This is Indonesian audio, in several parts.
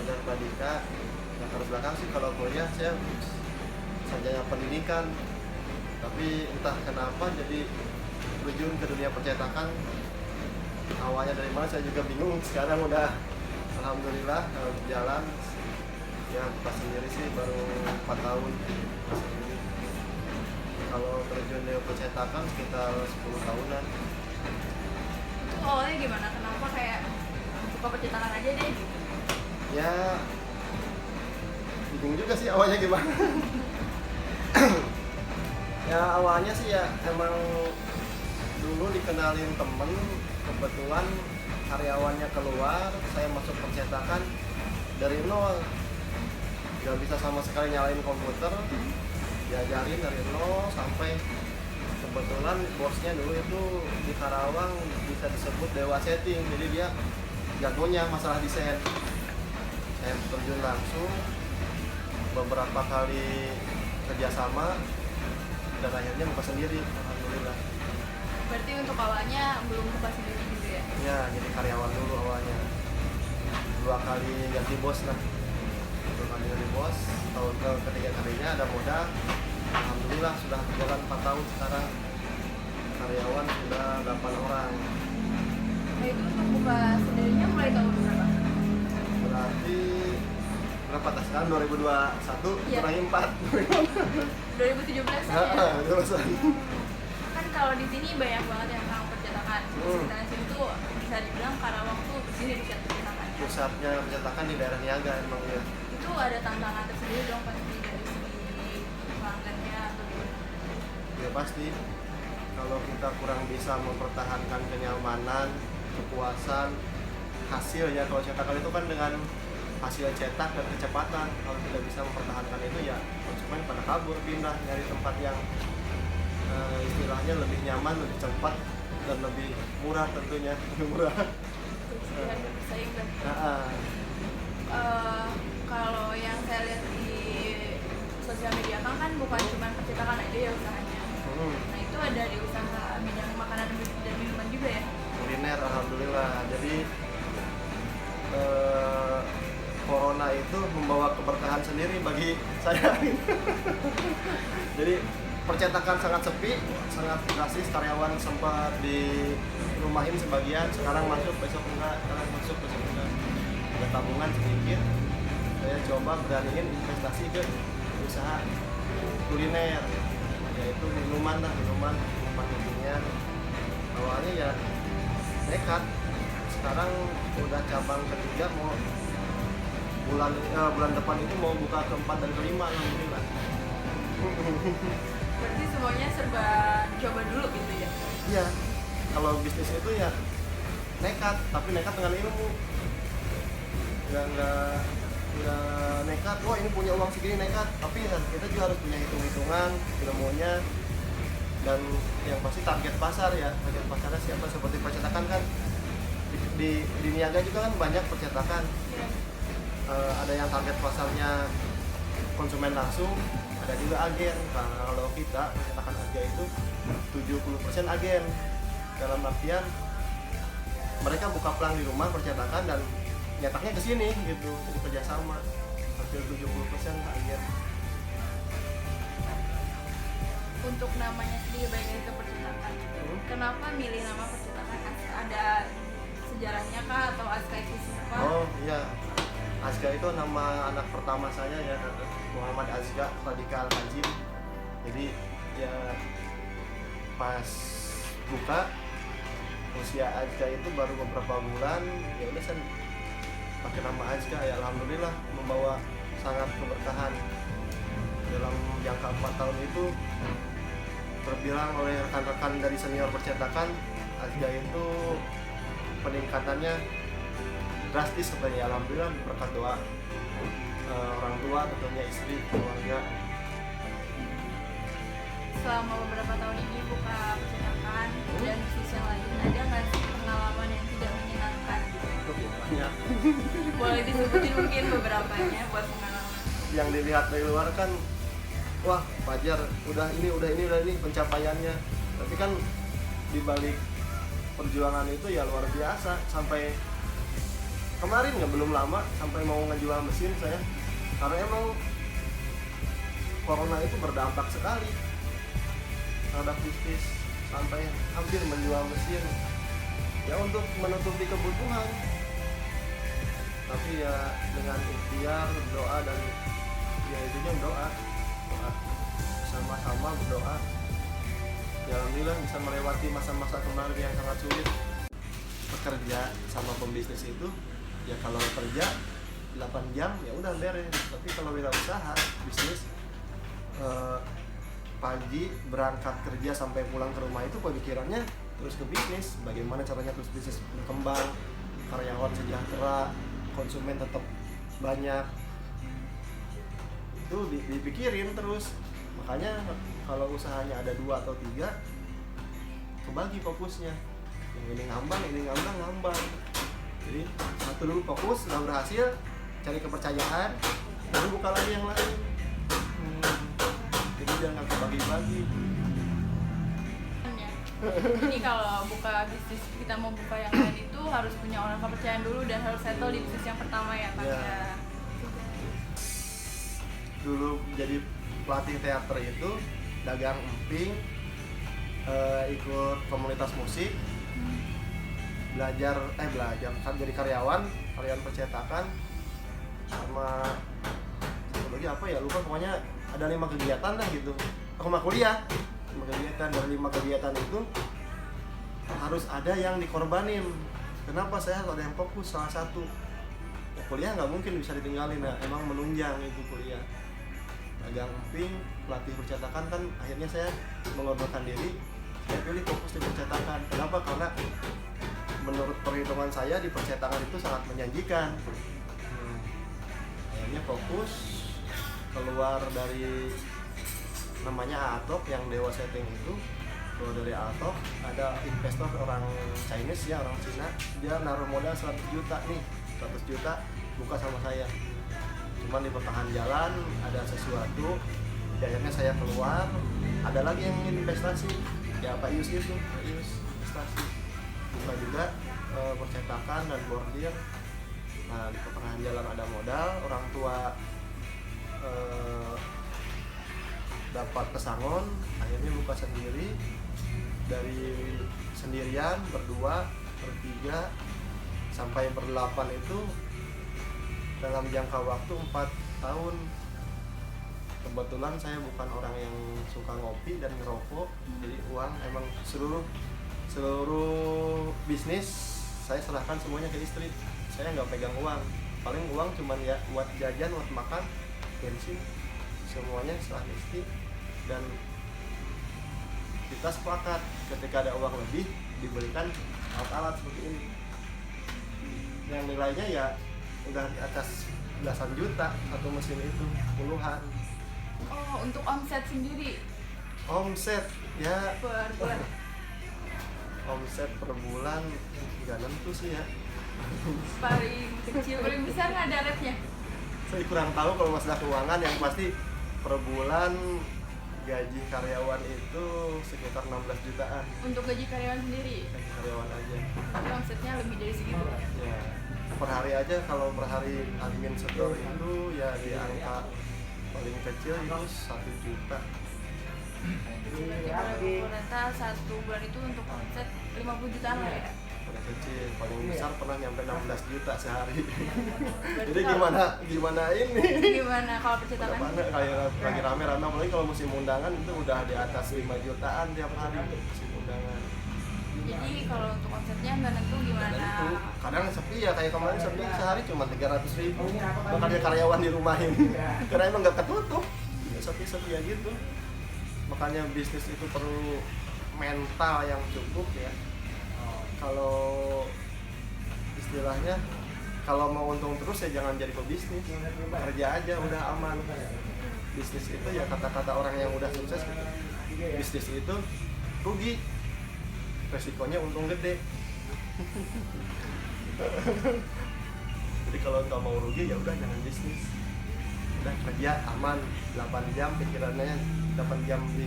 Sarjana Pradika. Latar belakang sih kalau kuliah saya sarjana pendidikan, tapi entah kenapa jadi terjun ke dunia percetakan. Awalnya dari mana saya juga bingung. Sekarang udah alhamdulillah berjalan. Ya buka sendiri sih baru 4 tahun. Kalau terjun di percetakan sekitar 10 tahunan. Itu awalnya gimana? Kenapa kayak buka percetakan aja deh gitu? Ya bingung juga sih awalnya gimana. Ya awalnya sih ya emang dulu dikenalin temen, kebetulan karyawannya keluar, saya masuk percetakan dari nol, gak bisa sama sekali nyalain komputer, diajarin dari nol sampai kebetulan bosnya dulu itu di Karawang bisa disebut dewa setting, jadi dia jagonya masalah desain. Saya terjun langsung, beberapa kali kerjasama, dan akhirnya buka sendiri, alhamdulillah. Berarti untuk awalnya belum buka sendiri gitu ya? Ya jadi karyawan dulu awalnya, 2 kali ganti bos lah, 2 kali ganti bos. Tahun ketiga kalinya ada modal, alhamdulillah sudah berjalan 4 tahun sekarang, karyawan sudah 8 orang. Nah itu untuk buka sendirinya mulai tahun berapa? Berarti berapa tas sekarang 2021 Iya. kurangi 4. 2017 ya? Lulusan. Kan kalau di sini banyak banget yang orang percetakan. Di Hmm. sekitaran sini tuh bisa dibilang Karawang tuh sini pusat percetakannya. Pusatnya percetakan di daerah Niaga emang ya. Itu ada tantangan tersendiri dong pasti dari segi pelanggannya atau gimana? Ya pasti kalau kita kurang bisa mempertahankan kenyamanan, kepuasan, hasil ya. Kalau cetakan itu kan dengan hasil cetak dan kecepatan. Kalau tidak bisa mempertahankan itu ya konsumen pada kabur, pindah nyari tempat yang istilahnya lebih nyaman, lebih cepat dan lebih murah tentunya. Lebih murah. Terus harga bersaing dan Nah, kalau yang saya lihat di sosial media kan bukan cuma percetakan aja ya usahanya. Nah itu ada di usaha bidang makanan dan minuman juga ya? kuliner alhamdulillah. Jadi corona itu membawa keberkahan sendiri bagi saya. Jadi percetakan sangat sepi, sangat drastis, karyawan sempat dirumahin sebagian, sekarang masuk besok enggak, sekarang masuk besok enggak. Ada tabungan sedikit, saya coba beraniin investasi ke usaha kuliner, yaitu minuman kekinian. Awalnya ya nekat, sekarang udah cabang ketiga, mau bulan depan itu mau buka keempat dan kelima, alhamdulillah. Berarti semuanya serba coba dulu gitu ya? Iya, kalau bisnis itu ya nekat, tapi nekat dengan ilmu. Nggak nekat, wah ini punya uang segini nekat, tapi ya kita juga harus punya hitung-hitungan, ilmunya, dan yang pasti target pasar ya. Target pasarnya siapa, seperti percetakan kan di Niaga juga kan banyak percetakan. Iya. Ada yang target pasarnya konsumen langsung, ada juga agen. Nah, kalau kita percetakan harga itu 70% agen, dalam artian mereka buka pelang di rumah percetakan dan nyetaknya ke sini gitu, jadi kerjasama. Hampir 70% agen. Untuk namanya sendiri baik itu percetakan. Kenapa milih nama percetakan? Ada sejarahnya kah atau Aska itu siapa? Oh iya, Azga itu nama anak pertama saya ya, Muhammad Azga Pradika Al-Kajim. Jadi ya pas buka usia Azga itu baru beberapa bulan, ya udah saya pakai nama Azga, ya alhamdulillah membawa sangat keberkahan. Dalam jangka 4 tahun itu terbilang oleh rekan-rekan dari senior percetakan, Azga itu peningkatannya drastis sebenarnya, alhamdulillah berkat doa orang tua, tentunya istri, keluarga. Selama beberapa tahun ini buka percetakan dan bisnis yang lain, ada nggak sih pengalaman yang tidak menyenangkan? Banyak Boleh disebutin mungkin beberapanya buat pengalaman. yang dilihat dari luar kan, wah Fajar udah ini pencapaiannya, tapi kan di balik perjuangan itu ya luar biasa. Sampai kemarin nggak belum lama sampai mau ngejual mesin saya, karena emang corona itu berdampak sekali terhadap bisnis, sampai hampir menjual mesin ya untuk menutupi kebutuhan. Tapi ya dengan ikhtiar, doa, dan ya intinya doa sama-sama berdoa ya alhamdulillah bisa melewati masa-masa kemarin yang sangat sulit. Bekerja sama pembisnis itu ya kalau kerja 8 jam ya udah beres, tapi kalau wirausaha bisnis pagi berangkat kerja sampai pulang ke rumah itu pemikirannya terus ke bisnis, bagaimana caranya terus bisnis berkembang, karyawan sejahtera, konsumen tetap banyak, itu dipikirin terus. Makanya kalau usahanya ada 2 atau 3 kebagi fokusnya, yang ini ngambang. Jadi satu dulu fokus, udah berhasil cari kepercayaan, baru buka lagi yang lain. Jadi jangan kebagi-bagi. Jadi kalau buka bisnis, kita mau buka yang lain itu harus punya orang kepercayaan dulu dan harus settle di bisnis yang pertama ya Kak. Ya. Dulu jadi pelatih teater itu dagang emping, ikut komunitas musik, belajar kan jadi karyawan percetakan, sama satu lagi apa ya lupa, pokoknya ada 5 kegiatan lah gitu. Sama kuliah 5 kegiatan, dari 5 kegiatan itu harus ada yang dikorbanin. Kenapa saya harus ada yang fokus salah satu? Ya, kuliah nggak mungkin bisa ditinggalin, nah emang menunjang itu kuliah. Dagang emping, pelatih percetakan, kan akhirnya saya mengorbankan diri, saya pilih fokus di percetakan. Kenapa? Karena menurut perhitungan saya di percetakan itu sangat menjanjikan. Akhirnya fokus keluar dari namanya Atok yang Dewa Setting itu. Keluar dari Atok ada investor orang Chinese ya, orang Cina, dia naruh modal 100 juta nih, 100 juta buka sama saya. Cuman di pertengahan jalan ada sesuatu, akhirnya saya keluar, ada lagi yang ingin investasi ya Pak Yus itu, Pak Yus investasi buka juga percetakan dan bordir. Nah di pertengahan jalan ada modal, orang tua dapat pesangon, akhirnya buka sendiri, dari sendirian, berdua, bertiga, sampai berdelapan itu dalam jangka waktu 4 tahun. Kebetulan saya bukan orang yang suka ngopi dan ngerokok, jadi uang emang seluruh bisnis saya serahkan semuanya ke istri. Saya nggak pegang uang, paling uang cuman ya buat jajan, buat makan, bensin, semuanya serah istri. Dan kita sepakat ketika ada uang lebih diberikan alat-alat seperti ini yang nilainya ya udah di atas belasan juta atau mesin itu puluhan. Oh, untuk omset sendiri? Omset ya Per bulan? Omset per bulan nggak nentu sih ya. Paling kecil, paling besar nggak ada rate-nya? Saya kurang tahu kalau masalah keuangan, yang pasti per bulan gaji karyawan itu sekitar 16 jutaan. Untuk gaji karyawan sendiri? Gaji karyawan aja. Tapi omsetnya lebih dari segitu? Ya, per hari aja kalau per hari admin setor itu ya di angka paling kecil itu 1 juta. Berarti kalau rata 1 bulan itu untuk omset 50 jutaan lah ya? Paling kecil, paling besar pernah nyampe 16 juta sehari. Berarti Jadi gimana ini? Gimana kalau percetakan? Mana kayak lagi rame-rame, apalagi kalau musim undangan itu udah di atas 5 jutaan tiap hari musim undangan. Jadi kalau untuk omsetnya nggak nentu gimana? Dan itu kadang sepi ya, kayak kemarin sepi sehari cuma 300.000. Makanya karyawan dirumahin karena emang nggak ketutup ya, sepi-sepi ya gitu. Makanya bisnis itu perlu mental yang cukup ya. Kalau istilahnya kalau mau untung terus ya jangan jadi pebisnis, kerja aja udah aman. Bisnis itu ya kata-kata orang yang udah sukses gitu, bisnis itu rugi, resikonya untung gede. Jadi kalau nggak mau rugi ya udah jangan bisnis, udah kerja aman 8 jam, pikirannya 8 jam di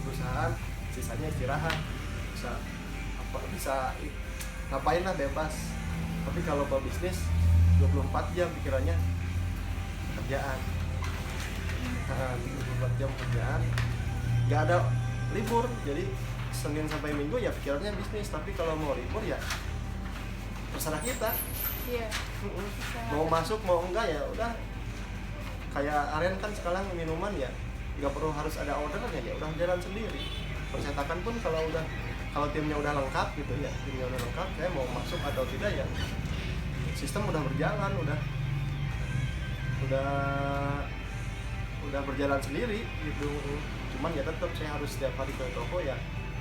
perusahaan, sisanya istirahat, bisa ngapain lah bebas. Tapi kalau pebisnis 24 jam pikirannya kerjaan. 24 jam kerjaan, nggak ada libur. Jadi Senin sampai Minggu ya pikirannya bisnis. Tapi kalau mau libur ya terserah kita. Iya. Mau masuk mau enggak ya udah. Kayak Aren kan sekarang minuman ya nggak perlu harus ada orderan ya udah jalan sendiri. Percetakan pun kalau timnya udah lengkap gitu ya, timnya udah lengkap, saya mau masuk atau tidak ya sistem udah berjalan, udah berjalan sendiri gitu. Cuman ya tetap saya harus setiap hari ke toko ya,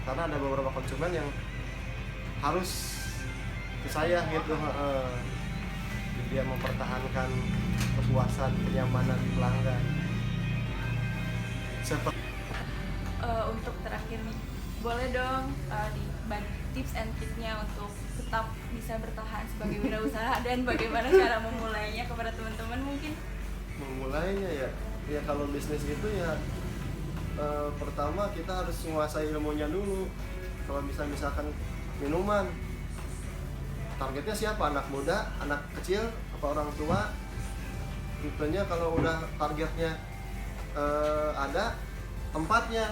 karena ada beberapa konsumen yang harus ke saya gitu. Jadi dia mempertahankan kepuasan, kenyamanan pelanggan. Seperti Untuk terakhir nih, boleh dong dibagi tips and triknya untuk tetap bisa bertahan sebagai wirausaha dan bagaimana cara memulainya kepada teman-teman mungkin? memulainya ya kalau bisnis itu ya pertama kita harus menguasai ilmunya dulu. Kalau misalkan minuman, targetnya siapa? Anak muda, anak kecil, apa orang tua? Tentunya kalau udah targetnya ada, tempatnya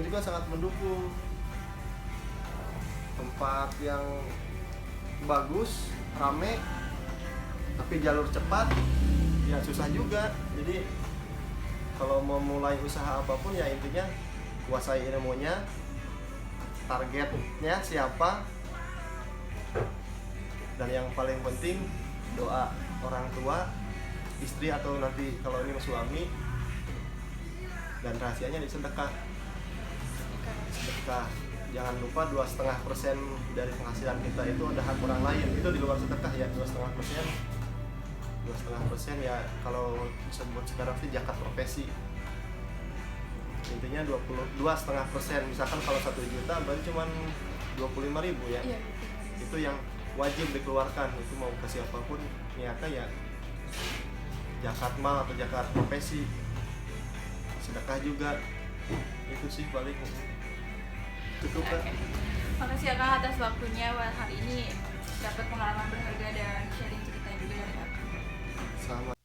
juga sangat mendukung. Tempat yang bagus, rame, tapi jalur cepat ya susah juga. Jadi kalau mau mulai usaha apapun ya intinya kuasai ilmunya, targetnya siapa, dan yang paling penting doa orang tua, istri atau nanti kalau ini suami, dan rahasianya di sedekah. Jangan lupa 2,5% dari penghasilan kita itu ada hak orang lain, itu di luar sedekah ya. 2,5% ya kalau disebut sekarang sih zakat profesi. Intinya 2,5%. Misalkan kalau 1 juta berarti cuma 25.000 ya. Iya. Itu yang wajib dikeluarkan. Itu mau ke siapapun niatnya ya zakat mal atau zakat profesi. Sedekah juga. Itu sih paling cukup kan. Makasih ya Kak atas waktunya hari ini, dapat pengalaman berharga dan sharing cerita juga dari Kakak. Sama.